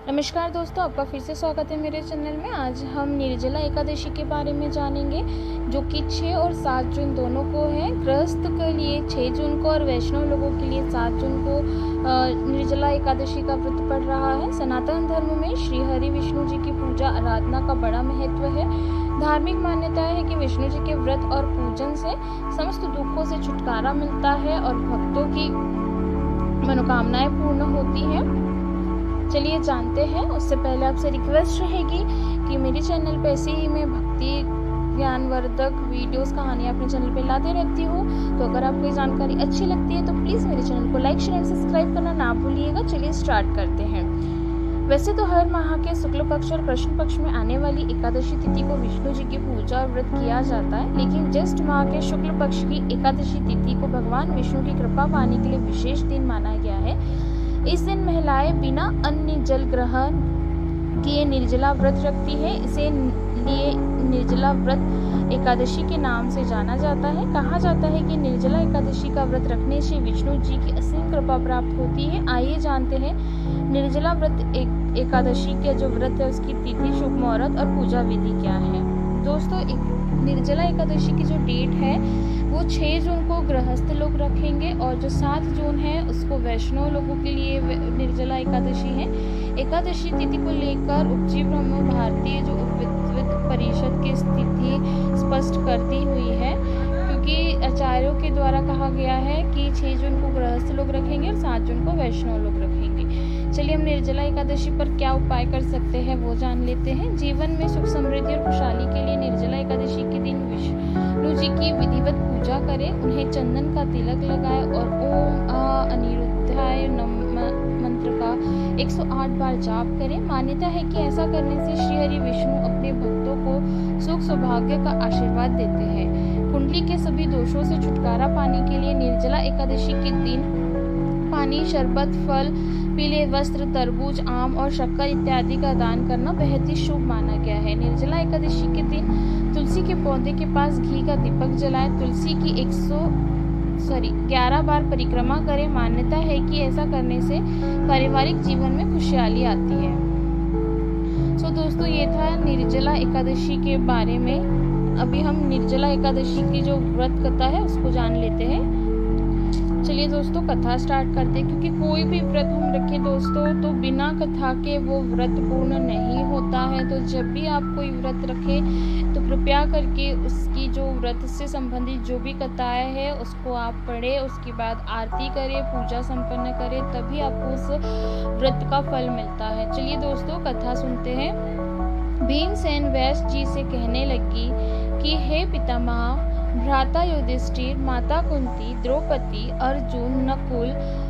नमस्कार दोस्तों, आपका फिर से स्वागत है मेरे चैनल में। आज हम निर्जला एकादशी के बारे में जानेंगे, जो कि 6 और 7 जून दोनों को है। गृहस्थ के लिए 6 जून को और वैष्णव लोगों के लिए 7 जून को निर्जला एकादशी का व्रत पड़ रहा है। सनातन धर्म में श्री हरि विष्णु जी की पूजा आराधना का बड़ा महत्व है। धार्मिक मान्यता है कि विष्णु जी के व्रत और पूजन से समस्त दुखों से छुटकारा मिलता है और भक्तों की मनोकामनाएं पूर्ण होती हैं। चलिए जानते हैं। उससे पहले आपसे रिक्वेस्ट रहेगी कि मेरे चैनल पे ऐसे ही मैं भक्ति ज्ञानवर्धक वीडियोस कहानियाँ अपने चैनल पे लाते रहती हूँ। तो अगर आपको ये जानकारी अच्छी लगती है तो प्लीज़ मेरे चैनल को लाइक शेयर एंड सब्सक्राइब करना ना भूलिएगा। चलिए स्टार्ट करते हैं। वैसे तो हर माह के शुक्ल पक्ष और कृष्ण पक्ष में आने वाली एकादशी तिथि को विष्णु जी की पूजा और व्रत किया जाता है, लेकिन ज्येष्ठ माह के शुक्ल पक्ष की एकादशी तिथि को भगवान विष्णु की कृपा पाने के लिए विशेष दिन माना गया है। इस दिन महिलाएं बिना अन्न जल ग्रहण किए निर्जला व्रत रखती है। इसे लिए निर्जला व्रत एकादशी के नाम से जाना जाता है। कहा जाता है कि निर्जला एकादशी का व्रत रखने से विष्णु जी की असीम कृपा प्राप्त होती है। आइए जानते हैं निर्जला व्रत एकादशी का जो व्रत है उसकी तिथि, शुभ मुहूर्त और पूजा विधि क्या है। दोस्तों, निर्जला एकादशी की जो डेट है वो 6 जून को गृहस्थ लोग रखेंगे और जो 7 जून है उसको वैष्णव लोगों के लिए निर्जला एकादशी है। एकादशी तिथि को लेकर उपजी ब्रह्म भारतीय जो विद्वत परिषद की स्थिति स्पष्ट करती हुई है, क्योंकि आचार्यों के द्वारा कहा गया है कि 6 जून को गृहस्थ लोग रखेंगे और 7 जून को वैष्णव लोग रखेंगे। चलिए हम निर्जला एकादशी पर क्या उपाय कर सकते हैं वो जान लेते हैं। जीवन में सुख समृद्धि और खुशहाली के लिए निर्जला एकादशी के दिन विष्णु जी की विधिवत पूजा करें, उन्हें चंदन का तिलक लगाए और ओम अनिरुद्धाय मंत्र का 108 बार जाप करें। मान्यता है कि ऐसा करने से श्री हरि विष्णु अपने भक्तों को सुख सौभाग्य का आशीर्वाद देते हैं। कुंडली के सभी दोषों से छुटकारा पाने के लिए निर्जला एकादशी के दिन पानी, शरबत, फल, पीले वस्त्र, तरबूज, आम और शक्कर इत्यादि का दान करना बेहद ही शुभ माना गया है। निर्जला एकादशी के दिन तुलसी के पौधे के पास घी का दीपक जलाएं। तुलसी की 11 बार परिक्रमा करें। मान्यता है कि ऐसा करने से पारिवारिक जीवन में खुशहाली आती है। दोस्तों, ये था निर्जला एकादशी के बारे में। अभी हम निर्जला एकादशी की जो व्रत कथा है उसको जान लेते हैं। चलिए दोस्तों, कथा स्टार्ट करते हैं। क्योंकि कोई भी व्रत हम रखें दोस्तों तो बिना कथा के वो व्रत पूर्ण नहीं होता है। तो जब भी आप कोई व्रत रखें तो कृपया करके उसकी जो व्रत से संबंधित जो भी कथाएं हैं उसको आप पढ़ें, उसके बाद आरती करें, पूजा संपन्न करें, तभी आपको उस व्रत का फल मिलता है। चलिए दोस्तों, कथा सुनते हैं। भीमसेन व्यास जी से कहने लगी कि हे पितामह, भ्राता युधिष्ठिर, माता कुंती, द्रौपदी, अर्जुन, नकुल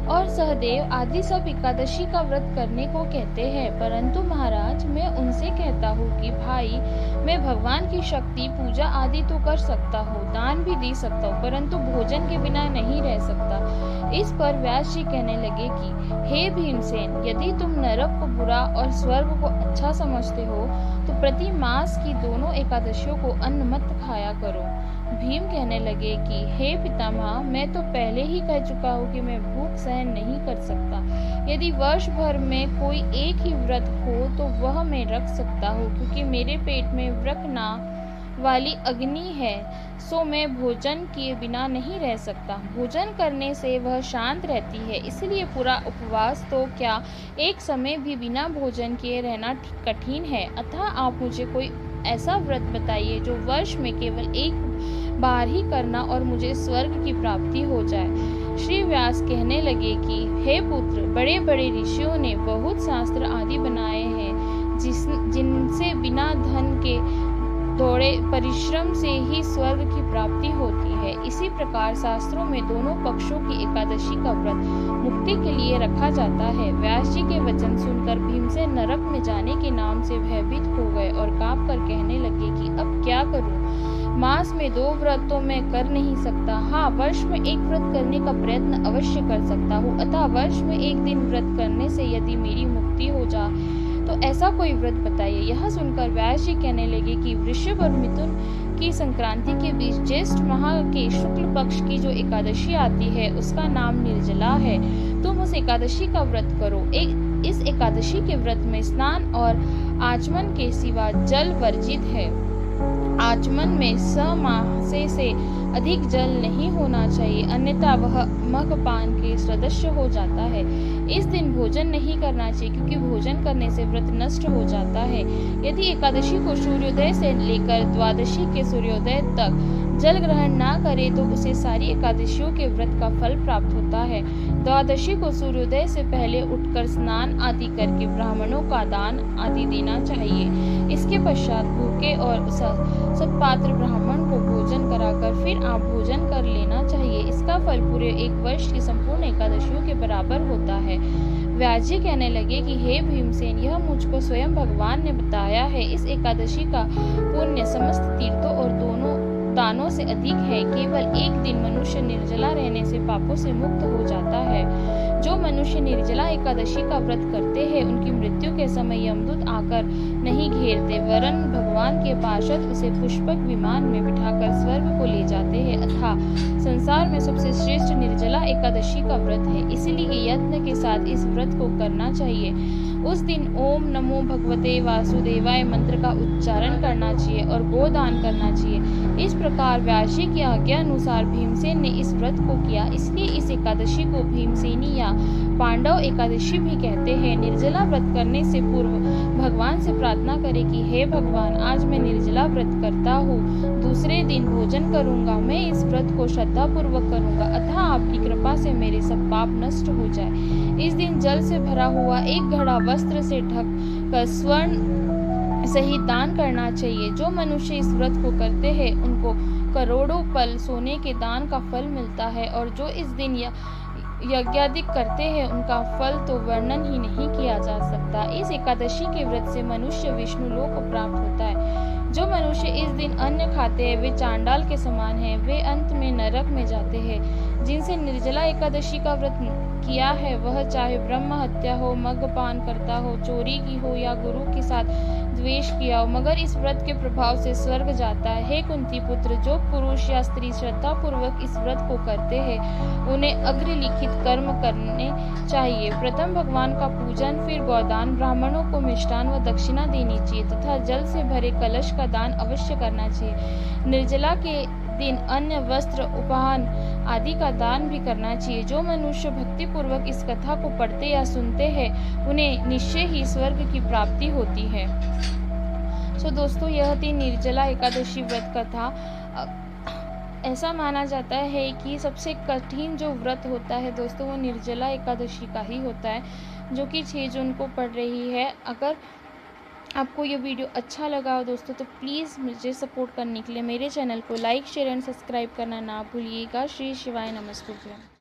और सहदेव आदि सब एकादशी का व्रत करने को कहते हैं, परंतु महाराज मैं उनसे कहता हूँ कि भाई, मैं भगवान की शक्ति पूजा आदि तो कर सकता हूँ, दान भी दे सकता हूँ, परंतु भोजन के बिना नहीं रह सकता। इस पर व्यास जी कहने लगे कि हे भीमसेन, यदि तुम नरक को बुरा और स्वर्ग को अच्छा समझते हो तो प्रति मास की दोनों एकादशियों को अन्न मत खाया करो। भीम कहने लगे कि हे पितामह, मैं तो पहले ही कह चुका हूँ कि मैं भूख सहन नहीं कर सकता। यदि वर्ष भर में कोई एक ही व्रत हो तो वह मैं रख सकता हूँ, क्योंकि मेरे पेट में व्रकना वाली अग्नि है, सो मैं भोजन किए बिना नहीं रह सकता। भोजन करने से वह शांत रहती है, इसलिए पूरा उपवास तो क्या एक समय भी बिना भोजन किए रहना कठिन है। अतः आप मुझे कोई ऐसा व्रत बताइए जो वर्ष में केवल एक बार ही करना और मुझे स्वर्ग की प्राप्ति हो जाए। श्री व्यास कहने लगे कि हे पुत्र, बड़े बड़े ऋषियों ने बहुत शास्त्र आदि बनाए हैं जिनसे बिना धन के थोड़े परिश्रम से ही स्वर्ग की प्राप्ति होती है। इसी प्रकार शास्त्रों में दोनों पक्षों की एकादशी का व्रत मुक्ति के लिए रखा जाता है। व्यास जी के वचन सुनकर भीमसेन नरक में जाने के नाम से भयभीत हो गए और कांप कर कहने लगे कि अब क्या करूं? मास में 2 व्रत तो मैं कर नहीं सकता। हाँ, वर्ष में एक व्रत करने का प्रयत्न अवश्य कर सकता हूँ। अतः वर्ष में एक दिन व्रत करने से यदि मेरी मुक्ति हो जाए तो ऐसा कोई व्रत बताइए। यह सुनकर व्यास जी कहने लगे कि वृषभ और मिथुन की संक्रांति के बीच ज्येष्ठ माह के शुक्ल पक्ष की जो एकादशी आती है उसका नाम निर्जला है। तुम उस एकादशी का व्रत करो। इस एकादशी के व्रत में स्नान और आचमन के सिवा जल वर्जित है। आचमन में 6 माह से अधिक जल नहीं होना चाहिए, अन्यथा वह मद्यपान के सदृश हो जाता है। इस दिन भोजन नहीं करना चाहिए, क्योंकि भोजन करने से व्रत नष्ट हो जाता है। यदि एकादशी को सूर्योदय से लेकर द्वादशी के सूर्योदय तक जल ग्रहण ना करे तो उसे सारी एकादशियों के व्रत का फल प्राप्त होता है। द्वादशी को सूर्योदय से पहले उठकर स्नान आदि करके ब्राह्मणों का दान आदि देना चाहिए। इसके पश्चात भूखे और सत्पात्र ब्राह्मण को भोजन कराकर फिर आप भोजन कर लेना चाहिए। इसका फल पूरे 1 वर्ष की संपूर्ण एकादशियों के बराबर होता है। व्यास जी कहने लगे कि हे भीमसेन, यह मुझको स्वयं भगवान ने बताया है। इस एकादशी का पुण्य समस्त तीर्थों और दोनों दानों से अधिक है। केवल एक दिन मनुष्य निर्जला रहने से पापों से मुक्त हो जाता है। जो मनुष्य निर्जला एकादशी का व्रत करते हैं, उनकी मृत्यु के समय यमदूत आकर नहीं घेरते, वरन भगवान के पार्षद उसे पुष्पक विमान में बिठाकर स्वर्ग को ले जाते हैं। अतः संसार में सबसे श्रेष्ठ निर्जला एकादशी का व्रत है, इसलिए यत्न के साथ इस व्रत को करना चाहिए। उस दिन ओम नमो भगवते वासुदेवाय मंत्र का उच्चारण करना चाहिए और गोदान करना चाहिए। इस प्रकार व्यास जी की आज्ञा अनुसार भीमसेन ने इस व्रत को किया, इसलिए इस एकादशी को भीमसेनी या पांडव एकादशी भी कहते हैं। निर्जला व्रत करने से पूर्व भगवान से प्रार्थना करें कि हे भगवान, आज मैं निर्जला व्रत करता हूँ, दूसरे दिन भोजन करूंगा, मैं इस व्रत को श्रद्धा पूर्वक करूंगा, अतः आपकी कृपा से मेरे सब पाप नष्ट हो जाए। इस दिन जल से भरा हुआ एक घड़ा वस्त्र से ढक कर स्वर्ण सहित दान करना चाहिए। जो मनुष्य इस व्रत को करते हैं, उनको करोड़ों पल सोने के दान का फल मिलता है, और जो इस दिन यज्ञादिक करते हैं, उनका फल तो वर्णन ही नहीं किया जा सकता। इस एकादशी के व्रत से मनुष्य विष्णु लोक को प्राप्त होता है। जो मनुष्य इस दिन अन्न खाते हैं, वे चांडाल के समान हैं, वे अंत में नरक में जाते हैं। जिनसे निर्जला एकादशी का व्रत किया है, वह चाहे ब्रह्म हत्या हो, मद्यपान करता हो, चोरी की हो या गुरु के साथ द्वेष किया हो, मगर इस व्रत के प्रभाव से स्वर्ग जाता है। हे कुंती पुत्र, जो पुरुष या स्त्री श्रद्धा पूर्वक इस व्रत को करते हैं, उन्हें अग्रलिखित कर्म करने चाहिए। प्रथम भगवान का पूजन, फिर गोदान, ब्राह्मणों को मिष्टान व दक्षिणा देनी चाहिए तथा जल से भरे कलश का दान अवश्य करना चाहिए। निर्जला के दिन अन्य वस्त्र उपहार आदि का दान भी करना चाहिए। जो मनुष्य भक्ति पूर्वक इस कथा को पढ़ते या सुनते हैं, उन्हें निश्चय ही स्वर्ग की प्राप्ति होती है। दोस्तों, यह थी निर्जला एकादशी व्रत कथा। ऐसा माना जाता है कि सबसे कठिन जो व्रत होता है दोस्तों, वो निर्जला एकादशी का ही होता है, जो कि 6 जून को पड़ रही है। अगर आपको ये वीडियो अच्छा लगा हो दोस्तों, तो प्लीज़ मुझे सपोर्ट करने के लिए मेरे चैनल को लाइक, शेयर एंड सब्सक्राइब करना ना भूलिएगा। श्री शिवाय नमस्तुभ्यं।